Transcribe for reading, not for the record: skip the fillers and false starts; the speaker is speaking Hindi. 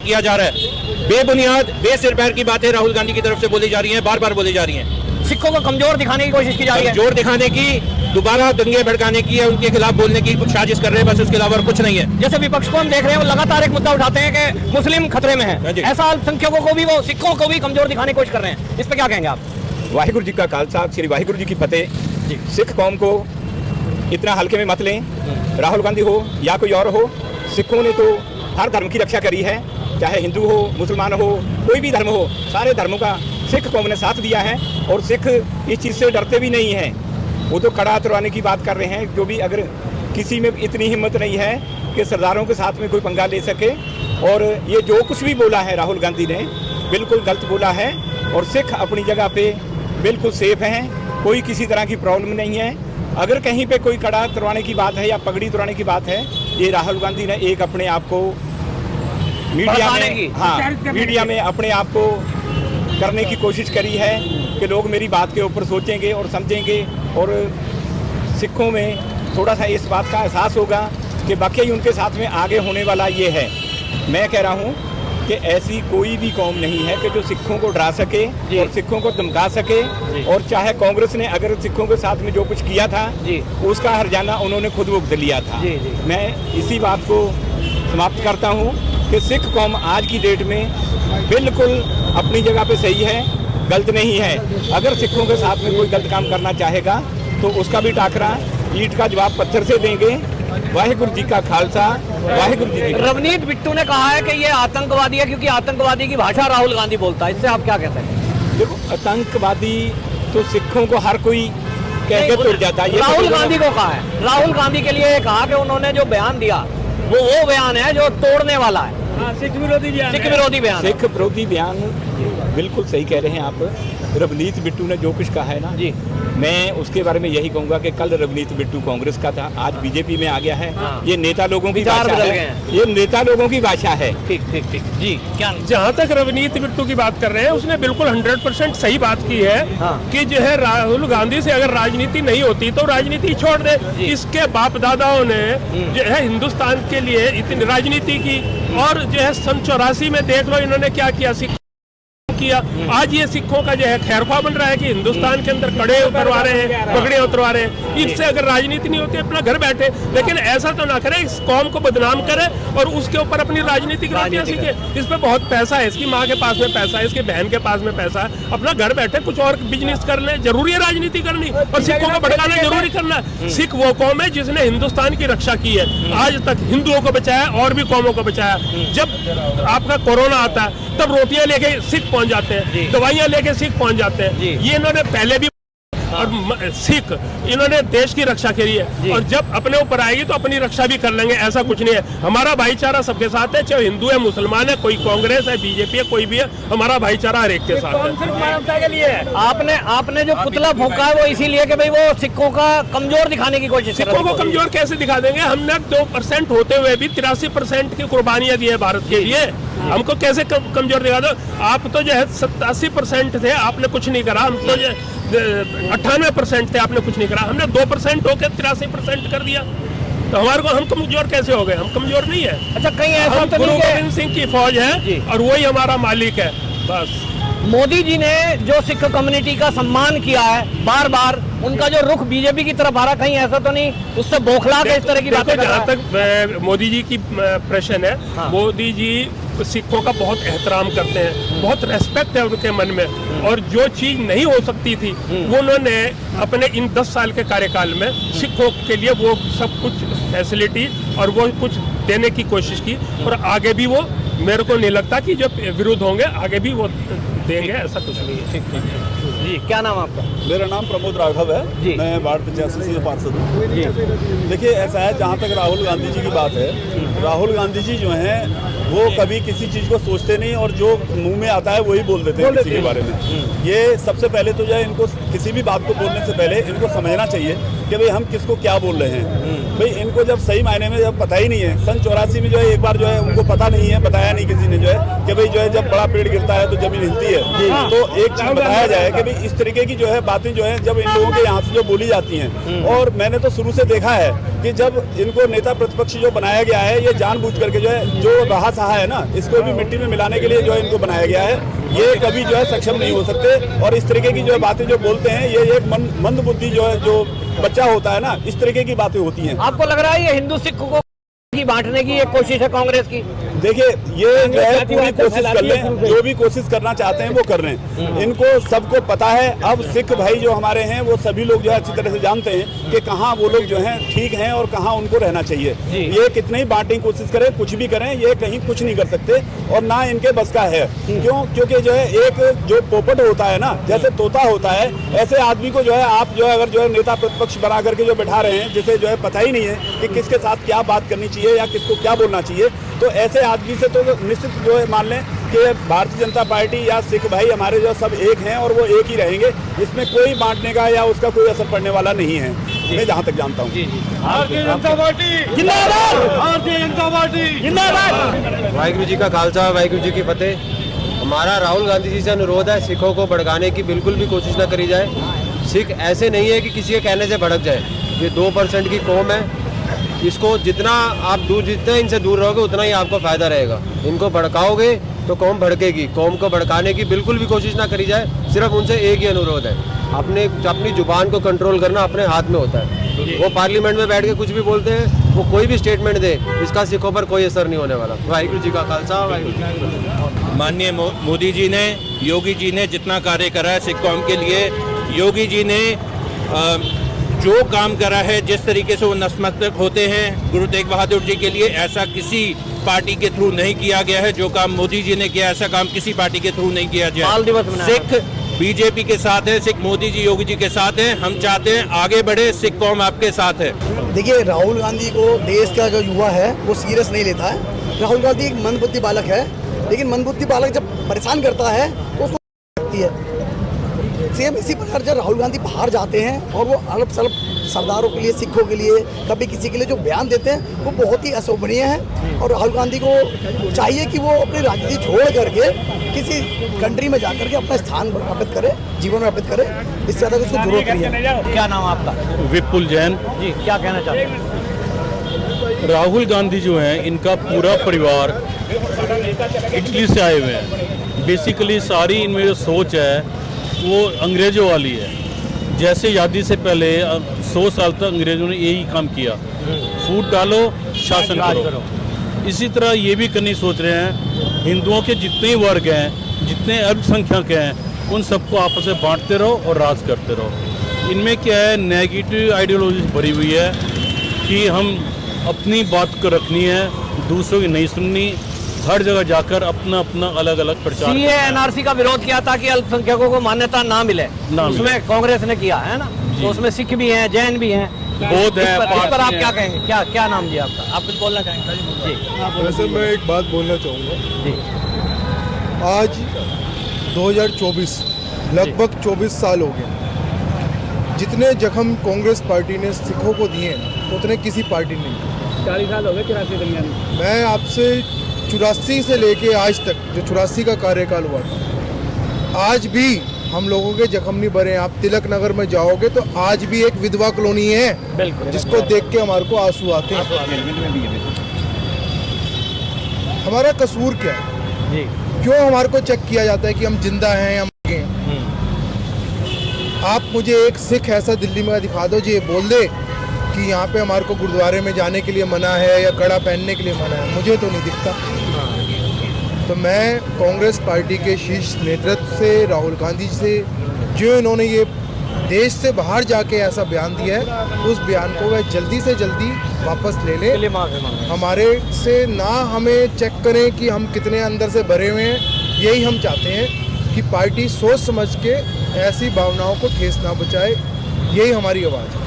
किया जा रहा है। बेबुनियाद बेसिर पैर की बातें राहुल गांधी की तरफ से बोली जा रही हैं, बार बार बोली जा रही हैं। सिखों को कमजोर दिखाने की कोशिश की जा रही है, कमजोर दिखाने की, दोबारा दंगे भड़काने की, उनके खिलाफ बोलने की साजिश कर रहे हैं, बस उसके अलावा और कुछ नहीं है। जैसे विपक्ष को हम देख रहे हैं, वो लगातार एक मुद्दा उठाते हैं कि मुस्लिम खतरे में है, ऐसा अल्पसंख्यकों को भी, वो सिखों को भी कमजोर दिखाने की कोशिश कर रहे हैं। इस पर क्या कहेंगे आप? वाहिगुरु जी का खालसा, श्री वाहिगुरु जी की फतेह। सिख कौम को इतना हल्के में मत लें, राहुल गांधी हो या कोई और हो, सिखों ने तो हर धर्म की रक्षा करी है, चाहे हिंदू हो, मुसलमान हो, कोई भी धर्म हो, सारे धर्मों का सिख कौम ने साथ दिया है और सिख इस चीज़ से डरते भी नहीं हैं। वो तो कड़ा उतरवाने की बात कर रहे हैं, जो भी अगर किसी में इतनी हिम्मत नहीं है कि सरदारों के साथ में कोई पंगा ले सके। और ये जो कुछ भी बोला है राहुल गांधी ने बिल्कुल गलत बोला है और सिख अपनी जगह पे बिल्कुल सेफ हैं, कोई किसी तरह की प्रॉब्लम नहीं है। अगर कहीं पे कोई कड़ा उतरवाने की बात है या पगड़ी उतरवाने की बात है, ये राहुल गांधी ने एक अपने आप को मीडिया में अपने आप को करने की कोशिश करी है कि लोग मेरी बात के ऊपर सोचेंगे और समझेंगे और सिखों में थोड़ा सा इस बात का एहसास होगा कि वाकई उनके साथ में आगे होने वाला ये है। मैं कह रहा हूँ कि ऐसी कोई भी कौम नहीं है कि जो सिखों को डरा सके और सिखों को धमका सके। और चाहे कांग्रेस ने अगर सिखों के साथ में जो कुछ किया था उसका हर्जाना उन्होंने खुद भुगत लिया था। मैं इसी बात को समाप्त करता हूँ कि सिख कौम आज की डेट में बिल्कुल अपनी जगह पे सही है, गलत नहीं है। अगर सिखों के साथ में कोई गलत काम करना चाहेगा तो उसका भी टाकरा ईंट का जवाब पत्थर से देंगे। वाहिगुरु जी का खालसा, वाहिगुरु जी। रवनीत बिट्टू ने कहा है कि ये आतंकवादी है क्योंकि आतंकवादी की भाषा राहुल गांधी बोलता है, इससे आप क्या कहते हैं? देखो, आतंकवादी तो सिखों को हर कोई कहकर तुर जाता है। राहुल गांधी को कहा है, राहुल गांधी के लिए कहा कि उन्होंने जो बयान दिया वो बयान है जो तोड़ने वाला है, सिख विरोधी बयान। सिख विरोधी बयान बिल्कुल सही कह रहे हैं आप। रवनीत बिट्टू ने जो कुछ कहा है ना जी, मैं उसके बारे में यही कहूँगा कि कल रवनीत बिट्टू कांग्रेस का था, आज बीजेपी में आ गया है। ये नेता लोगों की भाषा है, ये नेता लोगों की भाषा है। ठीक जी। क्या जहाँ तक रवनीत बिट्टू की बात कर रहे हैं, उसने बिल्कुल 100% सही बात की है कि जो है राहुल गांधी से अगर राजनीति नहीं होती तो राजनीति छोड़ दे। इसके बाप दादाओं ने जो है हिंदुस्तान के लिए इतनी राजनीति की, और जो है सन 84 में देख लो इन्होंने क्या किया, किया। आज ये सिखों का जो है खैरखा बन रहा है कि हिंदुस्तान के अंदर कड़े उतरवा रहे हैं, पगड़े उतरवा रहे हैं। इससे अगर राजनीति नहीं होती अपना घर बैठे, लेकिन ऐसा तो ना करे, इस कौम को बदनाम करे और उसके ऊपर अपनी राजनीतिक रोटियां सीखे। इस पे बहुत पैसा है, इसकी माँ के पास में पैसा है, इसकी बहन के पास में पैसा है, अपना घर बैठे कुछ और बिजनेस कर ले। जरूरी है राजनीति करनी और सिखों को भड़काना जरूरी करना। सिख वो कौम है जिसने हिंदुस्तान की रक्षा की है, आज तक हिंदुओं को बचाया और भी कौमों को बचाया। जब आपका कोरोना आता है तब रोटियां लेके सिख पहुंच जाते हैं, दवाइयां लेके सिख पहुंच जाते हैं। ये इन्होंने पहले भी और सिख इन्होंने देश की रक्षा करी है और जब अपने ऊपर आएगी तो अपनी रक्षा भी कर लेंगे, ऐसा कुछ नहीं है। हमारा भाईचारा सबके साथ है, चाहे हिंदू है, मुसलमान है, कोई कांग्रेस है, बीजेपी है, कोई भी है, हमारा भाईचारा हर एक के साथ है। मानवता के लिए आपने जो पुतला फूंका है वो इसीलिए कि भाई वो सिखों का कमजोर दिखाने की कोशिश। सिखों को कमजोर कैसे दिखा देंगे? हमने 2% होते हुए भी 83% की कुर्बानियां दी है भारत के लिए, हमको कैसे कमजोर दिखा दो? आप तो जो है 87% थे, आपने कुछ नहीं करा। हम तो 98% थे, आपने कुछ नहीं करा। हमने 2% होकर 83% कर दिया, तो हमारे को हम कमजोर कैसे हो गए? हम कमजोर नहीं है। अच्छा, कहीं ऐसा तो गुरु गोविंद सिंह की फौज है और वही हमारा मालिक है, बस। मोदी जी ने जो सिख कम्युनिटी का सम्मान किया है, बार बार उनका जो रुख बीजेपी की तरफ आ रहा, कहीं ऐसा तो नहीं उससे बौखला के इस तरह की बातें? जहाँ तक मोदी जी की प्रश्न है, मोदी जी सिखों का बहुत एहतराम करते हैं, बहुत रेस्पेक्ट है उनके मन में, और जो चीज नहीं हो सकती थी वो उन्होंने अपने इन 10 साल के कार्यकाल में सिखों के लिए वो सब कुछ फैसिलिटी और वो कुछ देने की कोशिश की, और आगे भी वो, मेरे को नहीं लगता कि जब विरोध होंगे आगे भी वो देंगे, ऐसा कुछ नहीं है। जी, क्या नाम आपका? मेरा नाम प्रमोद राघव है जी। मैं वार्ड 85 से पार्षद हूँ। देखिए, ऐसा है, जहाँ तक राहुल गांधी जी की बात है, राहुल गांधी जी जो हैं वो कभी किसी चीज़ को सोचते नहीं और जो मुंह में आता है वही बोल देते हैं किसी के बारे में। ये सबसे पहले तो जो है इनको किसी भी बात को बोलने से पहले इनको समझना चाहिए कि भाई हम किसको क्या बोल रहे हैं। भाई इनको जब सही मायने में जब पता ही नहीं है, सन 84 में जो है एक बार जो है उनको पता नहीं है, बताया नहीं किसी ने जो है कि भाई जो है जब बड़ा पेड़ गिरता है तो जमीन हिलती है। तो एक चीज बताया जाए कि भाई इस तरीके की जो है बातें जो है जब इन लोगों के यहाँ से जो बोली जाती हैं, और मैंने तो शुरू से देखा है कि जब इनको नेता प्रतिपक्ष जो बनाया गया है, ये जानबूझ करके जो है जो रहा सहा है ना, इसको भी मिट्टी में मिलाने के लिए जो है इनको बनाया गया है। ये कभी जो है सक्षम नहीं हो सकते, और इस तरीके की जो बातें जो बोलते हैं, ये एक मंद बुद्धि जो है, जो बच्चा होता है ना, इस तरीके की बातें होती हैं। आपको लग रहा है ये हिंदू सिख को बांटने की एक कोशिश है कांग्रेस की? देखिए, ये जो है पूरी कोशिश कर लें, जो भी कोशिश करना चाहते हैं वो कर रहे हैं। इनको सबको पता है। अब सिख भाई जो हमारे हैं वो सभी लोग जो है अच्छी तरह से जानते हैं कि कहाँ वो लोग जो हैं ठीक हैं और कहाँ उनको रहना चाहिए। ये कितने ही बांटने की कोशिश करें, कुछ भी करें, ये कहीं कुछ नहीं कर सकते और ना इनके बस का है। क्यों? क्योंकि जो है एक जो पोपट होता है ना, जैसे तोता होता है, ऐसे आदमी को जो है आप जो है अगर जो है नेता प्रतिपक्ष बना करके जो बैठा रहे हैं, जिसे जो है पता ही नहीं है कि किसके साथ क्या बात करनी चाहिए या किसको क्या बोलना चाहिए, तो ऐसे आदमी से तो निश्चित जो है मान लें कि भारतीय जनता पार्टी या सिख भाई हमारे जो सब एक हैं और वो एक ही रहेंगे। इसमें कोई बांटने का या उसका कोई असर पड़ने वाला नहीं है, मैं जहाँ तक जानता हूँ। भारतीय जनता पार्टी जिंदाबाद, भारतीय जनता पार्टी जिंदाबाद। वाहिगुरु जी का खालसा, वाहिगुरु जी की फतेह। हमारा राहुल गांधी जी से अनुरोध है, सिखों को भड़काने की बिल्कुल भी कोशिश न करी जाए। सिख ऐसे नहीं है कि किसी के कहने से भड़क जाए। ये 2% की कौम है। इसको जितना आप जितना इनसे दूर रहोगे उतना ही आपको फायदा रहेगा। इनको भड़काओगे तो कौम भड़केगी। कौम को भड़काने की बिल्कुल भी कोशिश ना करी जाए। सिर्फ उनसे एक ही अनुरोध है, अपनी जुबान को कंट्रोल करना अपने हाथ में होता है। वो पार्लियामेंट में बैठ के कुछ भी बोलते हैं, वो कोई भी स्टेटमेंट दे, इसका सिखों पर कोई असर नहीं होने वाला। वाहिगुरु जी का खालसा, वाहिगुरु जी की फतेह। माननीय मोदी जी ने, योगी जी ने जितना कार्य करा है सिख कौम के लिए, योगी जी ने जो काम करा है, जिस तरीके से वो नतमस्तक होते हैं गुरु तेग बहादुर जी के लिए, ऐसा किसी पार्टी के थ्रू नहीं किया गया है। जो काम मोदी जी ने किया, ऐसा काम किसी पार्टी के थ्रू नहीं किया गया। सिख बीजेपी के साथ है, सिख मोदी जी योगी जी के साथ हैं। हम चाहते हैं आगे बढ़े, सिख कौम आपके साथ है। देखिए, राहुल गांधी को देश का जो युवा है वो सीरियस नहीं लेता है। राहुल गांधी एक मंदबुद्धि बालक है, लेकिन मंदबुद्धि बालक जब परेशान करता है तो उसको लगती है। सेम इसी प्रकार जब राहुल गांधी बाहर जाते हैं और वो अलग सलग सरदारों के लिए, सिखों के लिए, कभी किसी के लिए जो बयान देते हैं वो बहुत ही अशोभनीय है। और राहुल गांधी को चाहिए कि वो अपनी राजनीति छोड़ करके किसी कंट्री में जाकर के अपना स्थान स्थापित करे, जीवन स्थापित करे। इससे ज़्यादा उसको जरूरत नहीं है। क्या नाम आपका? विपुल जैन जी, क्या कहना चाहते हैं? राहुल गांधी जो हैं, इनका पूरा परिवार इटली से आए हुए हैं। बेसिकली सारी इनमें जो सोच है वो अंग्रेज़ों वाली है। जैसे आज़ादी से पहले 100 साल तक अंग्रेज़ों ने यही काम किया, फूट डालो शासन करो। इसी तरह ये भी करनी सोच रहे हैं। हिंदुओं के जितने वर्ग हैं, जितने अल्पसंख्यक हैं, उन सबको आपस में बांटते रहो और राज करते रहो। इनमें क्या है, नेगेटिव आइडियोलॉजी भरी हुई है कि हम अपनी बात को रखनी है, दूसरों की नहीं सुननी। हर जगह जाकर अपना अपना अलग अलग प्रचार। सीए एनआरसी का विरोध किया ताकि अल्पसंख्यकों को मान्यता ना मिले, उसमें कांग्रेस ने किया है ना, तो उसमें सिख भी हैं, जैन भी हैं, बौद्ध है। इस पर आप क्या कहेंगे? क्या नाम जी आपका? आप कुछ बोलना चाहेंगे? जी, वैसे मैं एक बात बोलना चाहूँगा जी। आज 2024 लगभग 24 साल हो गए। जितने जख्म कांग्रेस पार्टी ने सिखों को दिए उतने किसी पार्टी ने नहीं। 40 साल हो गए 84 दरमियान। मैं आपसे 84 से लेके आज तक, जो 84 का कार्यकाल हुआ था, आज भी हम लोगों के जख्म नहीं भरे। आप तिलक नगर में जाओगे तो आज भी एक विधवा कॉलोनी है, जिसको देख के हमारे को आंसू आते हैं। हमारा कसूर क्या है जी? क्यों हमारे को चेक किया जाता है कि हम जिंदा हैं या मर गए? आप मुझे एक सिख ऐसा दिल्ली में दिखा दो जो ये बोल दे कि यहाँ पे हमारे को गुरुद्वारे में जाने के लिए मना है या कड़ा पहनने के लिए मना है। मुझे तो नहीं दिखता। तो मैं कांग्रेस पार्टी के शीर्ष नेतृत्व से, राहुल गांधी जी से, जो इन्होंने ये देश से बाहर जाके ऐसा बयान दिया है, उस बयान को वह जल्दी से जल्दी वापस ले लें। हमारे से ना हमें चेक करें कि हम कितने अंदर से भरे हुए हैं। यही हम चाहते हैं कि पार्टी सोच समझ के ऐसी भावनाओं को ठेस ना बचाए। यही हमारी आवाज़ है।